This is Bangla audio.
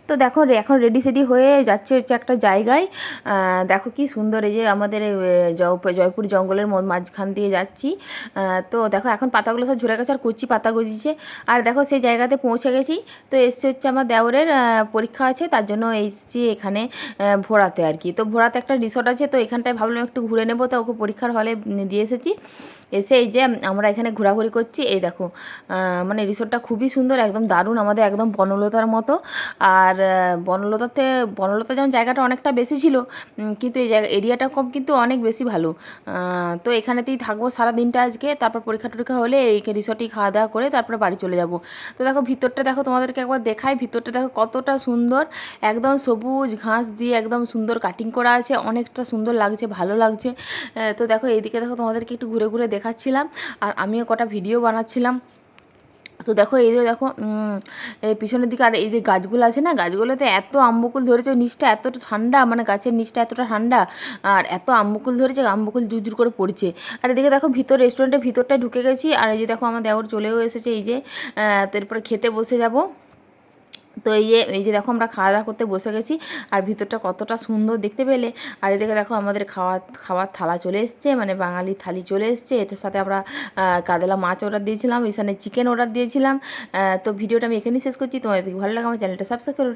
তো দেখো এখন রেডি সেডি হয়ে যাচ্ছে হচ্ছে একটা জায়গায়। দেখো কি সুন্দর, এই যে আমাদের জয়পুর জঙ্গলের মাঝখান দিয়ে যাচ্ছি। তো দেখো এখন পাতাগুলো সব ঝরে গেছে আর কচি পাতা গজিয়েছে। আর দেখো সেই জায়গাতে পৌঁছে গেছি। তো এসছে হচ্ছে আমার দেওরের পরীক্ষা আছে, তার জন্য এসছি এখানে ভোরাতে আর কি। তো ভোরাতে একটা রিসর্ট আছে, তো এখানটায় ভাবলাম একটু ঘুরে নেবো, তো ওকে পরীক্ষার হলে দিয়ে এসেছি। এসে এই যে আমরা এখানে ঘোরাঘুরি করছি। এই দেখো মানে রিসর্টটা খুবই সুন্দর, একদম দারুণ, আমাদের একদম বনলতার মতো। আর বনলতা যেমন জায়গাটা অনেকটা বেশি ছিল, কিন্তু এই জায়গা এরিয়াটা কম, কিন্তু অনেক বেশি ভালো। তো এখানেতেই থাকবো সারা দিনটা আজকে, তারপর পরীক্ষা টরীক্ষা হলে এই রিসর্টেই খাওয়া দাওয়া করে তারপরে বাড়ি চলে যাব। তো দেখো ভিতরটা দেখো, তোমাদেরকে একবার দেখাই ভিতরটা দেখো কতটা সুন্দর, একদম সবুজ ঘাস দিয়ে একদম সুন্দর কাটিং করা আছে, অনেকটা সুন্দর লাগছে, ভালো লাগছে। তো দেখো এইদিকে দেখো, তোমাদেরকে একটু ঘুরে ঘুরে দেখাচ্ছিলাম আর আমিও কটা ভিডিও বানাচ্ছিলাম। তো দেখো এই যে দেখো এই পিছনের দিকে আর এই যে গাছগুলো আছে না, গাছগুলোতে এত আম্বকুল ধরেছে, নিচটা এতটা ঠান্ডা, মানে গাছের নিচটা এতটা ঠান্ডা, আর এত আম্বকুল ধরেছে, আম্বকুল জুর জুর করে পড়ছে। আর এদিকে দেখো ভিতর রেস্টুরেন্টের ভিতরটায় ঢুকে গেছি, আর এই যে দেখো আমার দেওর চলেও এসেছে, এই যে তারপরে খেতে বসে যাব। তো এই যে দেখো আমরা খাওয়া দাওয়া করতে বসে গেছি, আর ভিতরটা কতটা সুন্দর দেখতে পেলে। আর এদিকে দেখো আমাদের খাওয়ার থালা চলে এসছে, মানে বাঙালি থালি চলে এসছে। এটার সাথে আমরা কাতলা মাছ অর্ডার দিয়েছিলাম, এখানে চিকেন অর্ডার দিয়েছিলাম। তো ভিডিওটা আমি এখানেই শেষ করছি। তোমাদের ভালো লাগে আমার চ্যানেলটা সাবস্ক্রাইব করো।